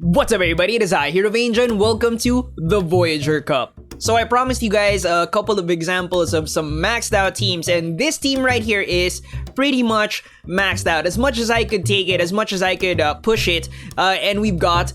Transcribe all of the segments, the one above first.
What's up everybody, it is I, Hero Voyager, and welcome to the Voyager Cup. So I promised you guys a couple of examples of some maxed out teams, and this team right here is pretty much maxed out. As much as I could take it, as much as I could push it, and we've got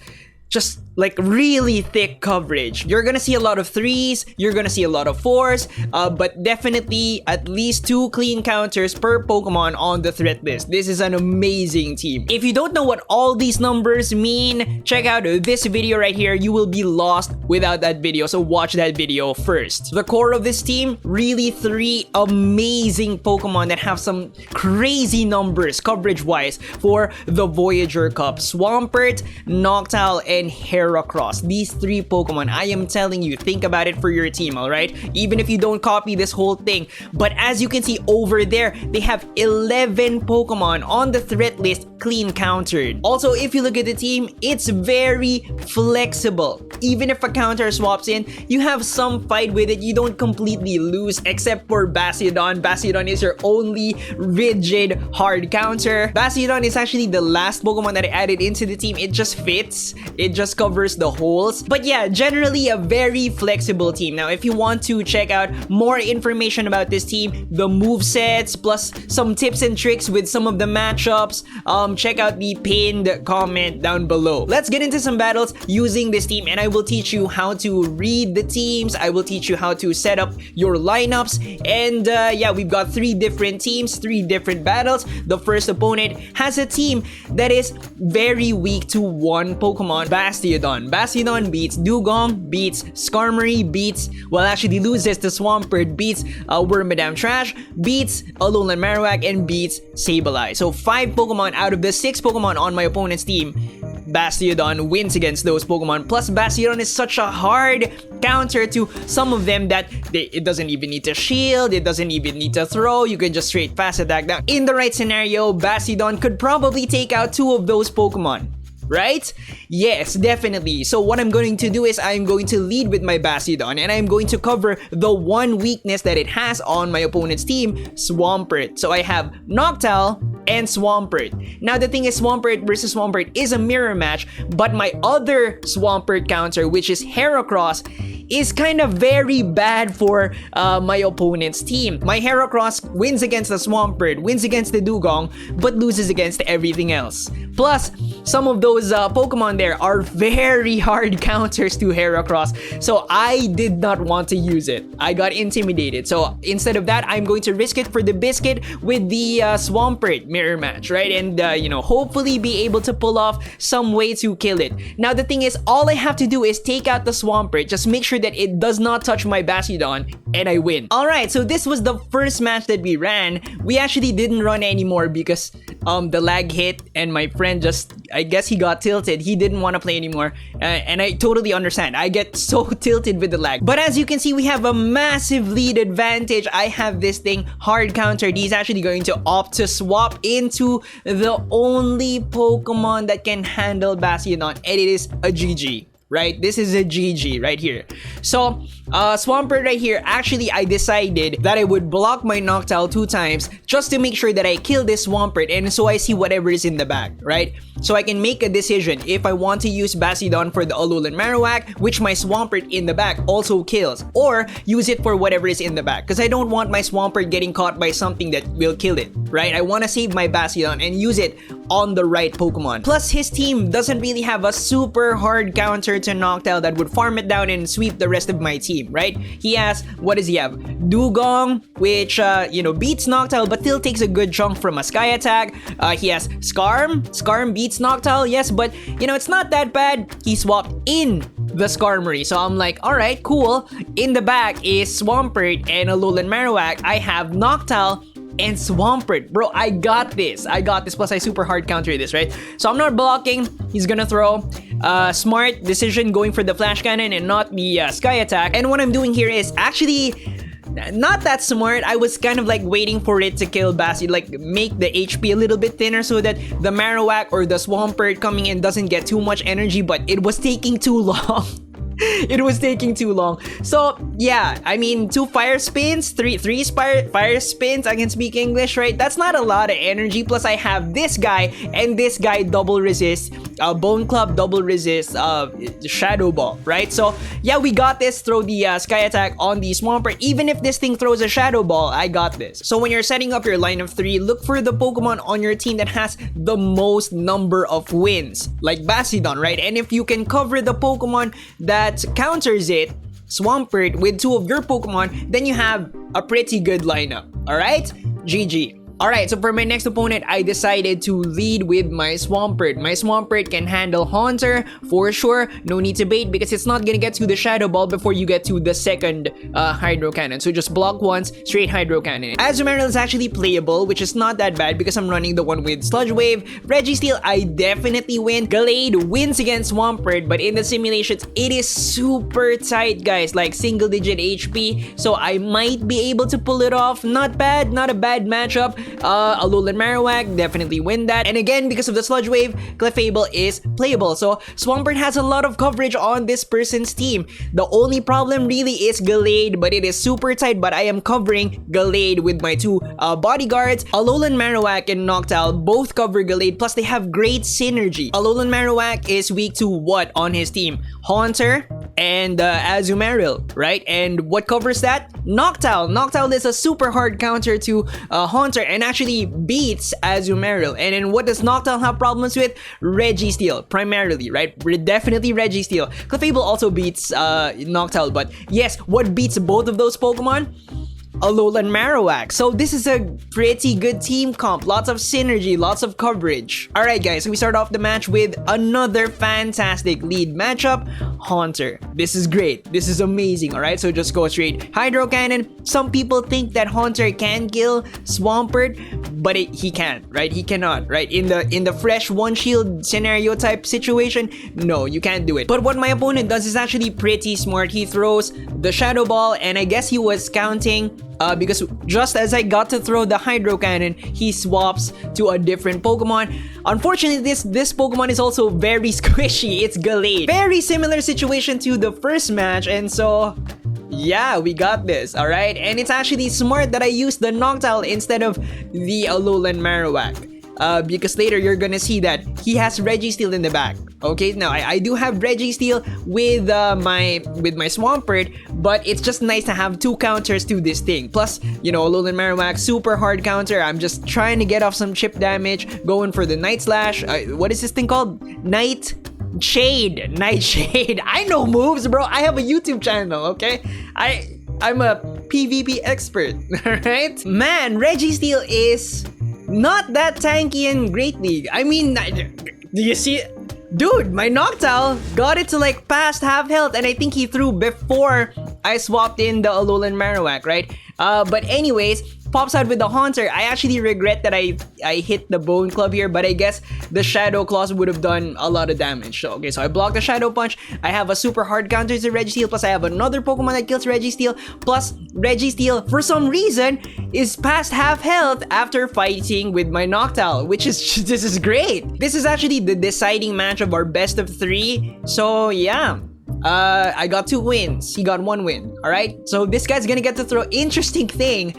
just like really thick coverage. You're gonna see a lot of 3s, you're gonna see a lot of 4s, but definitely at least 2 clean counters per Pokemon on the threat list. This is an amazing team. If you don't know what all these numbers mean, check out this video right here. You will be lost without that video, so watch that video first. The core of this team, really 3 amazing Pokemon that have some crazy numbers coverage-wise for the Voyager Cup. Swampert, Noctowl, and Heracross. These 3 Pokemon, I am telling you, think about it for your team, alright? Even if you don't copy this whole thing. But as you can see over there, they have 11 Pokemon on the threat list clean countered. Also, if you look at the team, it's very flexible. Even if a counter swaps in, you have some fight with it. You don't completely lose, except for Bastiodon. Bastiodon is your only rigid hard counter. Bastiodon is actually the last Pokemon that I added into the team. It just fits. It just covers the holes. But yeah, generally a very flexible team. Now, if you want to check out more information about this team, the movesets, plus some tips and tricks with some of the matchups, check out the pinned comment down below. Let's get into some battles using this team, and I will teach you how to read the teams. I will teach you how to set up your lineups, and yeah, we've got 3 different teams, 3 different battles. The first opponent has a team that is very weak to one Pokemon, Bastiodon. Bastiodon beats Dugong, beats Skarmory, beats, well, actually loses to Swampert, beats Wormadam Trash, beats Alolan Marowak, and beats Sableye. So 5 Pokemon out of the 6 Pokemon on my opponent's team, Bastiodon wins against those Pokemon. Plus, Bastiodon is such a hard counter to some of them that it doesn't even need to shield, it doesn't even need to throw, you can just straight fast attack them. In the right scenario, Bastiodon could probably take out 2 of those Pokemon. Right? Yes, definitely. So what I'm going to do is I'm going to lead with my Bastiodon, and I'm going to cover the one weakness that it has on my opponent's team, Swampert. So I have Noctowl and Swampert. Now the thing is, Swampert versus Swampert is a mirror match, but my other Swampert counter, which is Heracross, is kind of very bad for my opponent's team. My Heracross wins against the Swampert, wins against the Dugong, but loses against everything else. Plus, some of those Pokemon there are very hard counters to Heracross, so I did not want to use it. I got intimidated, so instead of that, I'm going to risk it for the biscuit with the Swampert mirror match, right? And you know, hopefully be able to pull off some way to kill it. Now the thing is, all I have to do is take out the Swampert, just make sure that it does not touch my Bastiodon, and I win. Alright, so this was the first match that we ran. We actually didn't run anymore because the lag hit, and my friend just, I guess he got tilted. He didn't want to play anymore, and I totally understand. I get so tilted with the lag. But as you can see, we have a massive lead advantage. I have this thing hard countered. He's actually going to opt to swap into the only Pokemon that can handle Bastiodon, and it is a GG. Right? This is a GG right here. So, Swampert right here, actually I decided that I would block my Noctowl 2 times just to make sure that I kill this Swampert, and so I see whatever is in the back, right? So I can make a decision if I want to use Bastiodon for the Alolan Marowak, which my Swampert in the back also kills, or use it for whatever is in the back, because I don't want my Swampert getting caught by something that will kill it, right? I want to save my Bastiodon and use it on the right Pokemon. Plus, his team doesn't really have a super hard counter to Noctowl that would farm it down and sweep the rest of my team, right? He has, what does he have? Dugong, which, you know, beats Noctowl but still takes a good chunk from a Sky Attack. He has Skarm. Skarm beats Noctowl, yes, but, you know, it's not that bad. He swapped in the Skarmory, so I'm like, alright, cool. In the back is Swampert and Alolan Marowak. I have Noctowl and Swampert. Bro, I got this. Plus I super hard counter this, right? So I'm not blocking. He's gonna throw. Smart decision going for the Flash Cannon and not the Sky Attack. And what I'm doing here is actually not that smart. I was kind of like waiting for it to kill Basti, like make the HP a little bit thinner so that the Marowak or the Swampert coming in doesn't get too much energy, but it was taking too long. It was taking too long. So yeah, I mean, 2 fire spins, three fire spins, I can speak English, right? That's not a lot of energy. Plus I have this guy, and this guy double resist Bone Club, double resist, Shadow Ball, right? So yeah, we got this. Throw the Sky Attack on the Swampert. Even if this thing throws a Shadow Ball, I got this. So when you're setting up your line of 3, look for the Pokemon on your team that has the most number of wins, like Bastiodon, right? And if you can cover the Pokemon that counters it, Swampert, with 2 of your Pokemon, then you have a pretty good lineup. Alright? GG. Alright, so for my next opponent, I decided to lead with my Swampert. My Swampert can handle Haunter for sure. No need to bait because it's not gonna get to the Shadow Ball before you get to the second Hydro Cannon. So just block once, straight Hydro Cannon. Azumarill is actually playable, which is not that bad because I'm running the one with Sludge Wave. Registeel, I definitely win. Gallade wins against Swampert, but in the simulations, it is super tight, guys. Like single digit HP. So I might be able to pull it off. Not bad, not a bad matchup. Alolan Marowak, definitely win that. And again, because of the Sludge Wave, Clefable is playable. So Swampert has a lot of coverage on this person's team. The only problem really is Gallade, but it is super tight. But I am covering Gallade with my 2 bodyguards. Alolan Marowak and Noctowl both cover Gallade, plus they have great synergy. Alolan Marowak is weak to what on his team? Haunter and Azumarill, right? And what covers that? Noctowl. Noctowl is a super hard counter to Haunter and actually beats Azumarill. And then what does Noctowl have problems with? Registeel, primarily, right? Definitely Registeel. Clefable also beats Noctowl, but yes, what beats both of those Pokemon? Alolan Marowak. So this is a pretty good team comp. Lots of synergy, lots of coverage. Alright guys, so we start off the match with another fantastic lead matchup. Haunter. This is great. This is amazing, alright? So just go straight Hydro Cannon. Some people think that Haunter can kill Swampert, but he can't, right? He cannot, right? In the fresh one shield scenario type situation, no, you can't do it. But what my opponent does is actually pretty smart. He throws the Shadow Ball, and I guess he was counting because just as I got to throw the Hydro Cannon, he swaps to a different Pokemon. Unfortunately, this Pokemon is also very squishy. It's Gallade. Very similar situation to the first match, and so yeah, we got this, alright? And it's actually smart that I used the Noctowl instead of the Alolan Marowak. Because later you're gonna see that he has Registeel in the back. Okay, now I do have Registeel with my Swampert, but it's just nice to have 2 counters to this thing. Plus, you know, Alolan Marowak, super hard counter. I'm just trying to get off some chip damage, going for the Night Slash. What is this thing called? Nightshade. I know moves, bro. I have a YouTube channel, okay? I'm a PvP expert, alright? Man, Registeel is not that tanky in Great League. I mean, do you see? Dude, my Noctowl got it to like past half health, and I think he threw before I swapped in the Alolan Marowak, right? But anyways, pops out with the Haunter. I actually regret that I hit the Bone Club here, but I guess the Shadow Claws would have done a lot of damage. So, okay, so I blocked the Shadow Punch. I have a super hard counter to Registeel, plus I have another Pokemon that kills Registeel, plus Registeel, for some reason, is past half health after fighting with my Noctowl, which is, this is great. This is actually the deciding match of our best of 3. So, yeah. I got 2 wins. He got 1 win. Alright? So this guy's gonna get to throw. Interesting thing.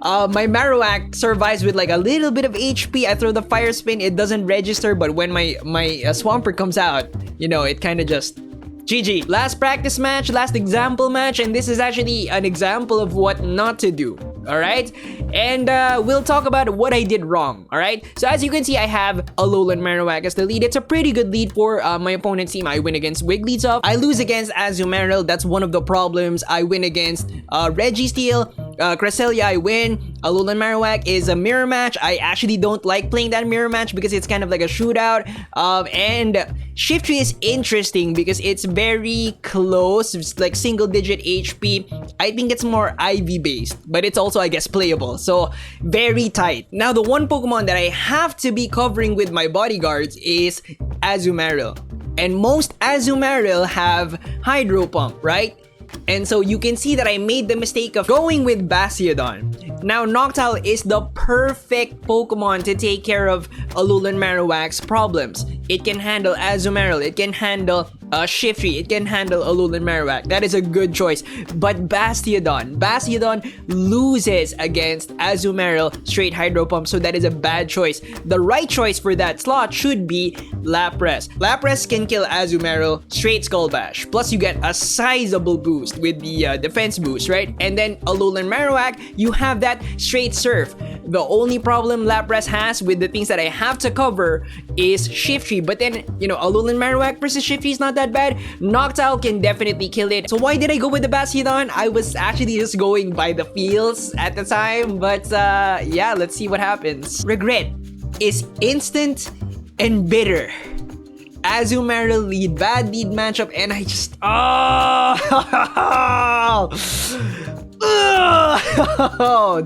My Marowak survives with like a little bit of HP. I throw the Fire Spin. It doesn't register. But when my Swampert comes out, you know, it kind of just GG. Last practice match. Last example match. And this is actually an example of what not to do. Alright? And we'll talk about what I did wrong. Alright? So as you can see, I have Alolan Marowak as the lead. It's a pretty good lead for my opponent's team. I win against Wigglytuff. I lose against Azumarill. That's one of the problems. I win against Registeel. Cresselia, I win. Alolan Marowak is a mirror match. I actually don't like playing that mirror match because it's kind of like a shootout. And Shiftry is interesting because it's very close. It's like single digit HP. I think it's more IV based, but it's also, I guess, playable. So very tight. Now the one Pokemon that I have to be covering with my bodyguards is Azumarill. And most Azumarill have Hydro Pump, right? And so you can see that I made the mistake of going with Bastiodon. Now Noctowl is the perfect Pokemon to take care of Alolan Marowak's problems. it can handle Azumarill, it can handle Shiftry, it can handle Alolan Marowak. That is a good choice. But Bastiodon loses against Azumarill straight Hydro Pump, so that is a bad choice. The right choice for that slot should be Lapras. Lapras can kill Azumarill straight Skull Bash. Plus you get a sizable boost with the defense boost, right? And then Alolan Marowak, you have that straight Surf. The only problem Lapras has with the things that I have to cover is Shiftry. But then, you know, Alolan Marowak versus Shiftry is not that bad. Noctowl can definitely kill it. So why did I go with the Bastiodon? I was actually just going by the feels at the time. But yeah, let's see what happens. Regret is instant and bitter. Azumarill lead, bad lead matchup, and I just oh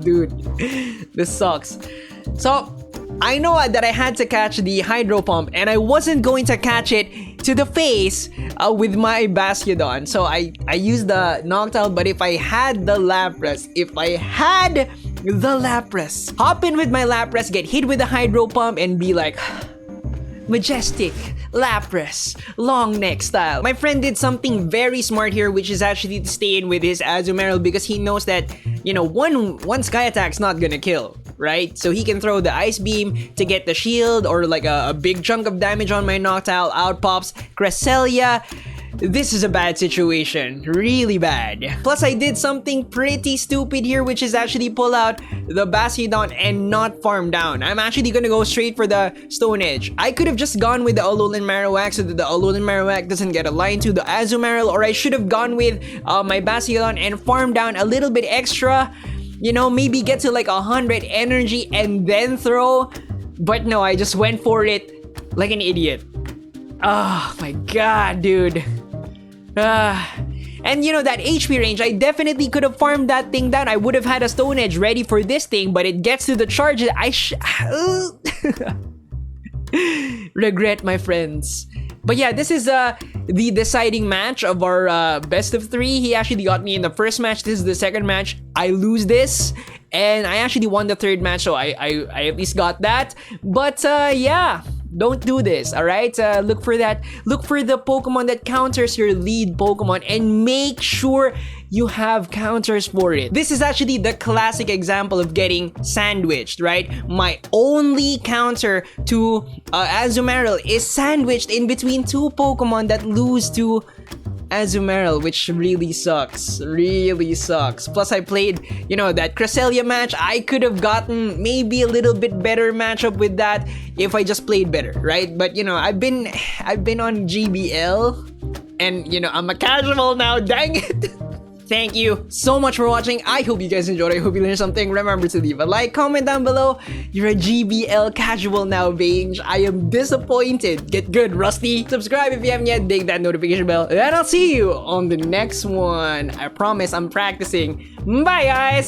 dude, this sucks. So I know that I had to catch the Hydro Pump, and I wasn't going to catch it to the face with my Bastiodon. So I used the Noctowl, but if I had the Lapras, hop in with my Lapras, get hit with the Hydro Pump, and be like, majestic Lapras, long neck style. My friend did something very smart here, which is actually to stay in with his Azumarill because he knows that, you know, one Sky Attack's not gonna kill, right? So he can throw the Ice Beam to get the shield or like a big chunk of damage on my Noctowl. Out pops Cresselia. This is a bad situation, really bad. Plus I did something pretty stupid here, which is actually pull out the Bastiodon and not farm down. I'm actually gonna go straight for the Stone Edge. I could have just gone with the Alolan Marowak so that the Alolan Marowak doesn't get a line to the Azumarill, or I should have gone with my Bastiodon and farm down a little bit extra. You know, maybe get to like 100 energy and then throw. But no, I just went for it like an idiot. Oh my god, dude. And you know, that HP range, I definitely could have farmed that thing down. I would have had a Stone Edge ready for this thing, but it gets to the charges. Regret, my friends. But yeah, this is the deciding match of our best of 3. He actually got me in the first match. This is the second match. I lose this, and I actually won the third match, so I at least got that. But yeah, don't do this, alright? Look for the Pokemon that counters your lead Pokemon, and make sure you have counters for it. This is actually the classic example of getting sandwiched, right? My only counter to Azumarill is sandwiched in between 2 Pokemon that lose to Azumarill, which really sucks. Plus I played, you know, that Cresselia match. I could have gotten maybe a little bit better matchup with that if I just played better, right? But you know, I've been on GBL, and you know, I'm a casual now, dang it. Thank you so much for watching. I hope you guys enjoyed. I hope you learned something. Remember to leave a like, comment down below. You're a GBL casual now, Vange. I am disappointed. Get good, Rusty. Subscribe if you haven't yet. Ding that notification bell. And I'll see you on the next one. I promise I'm practicing. Bye, guys.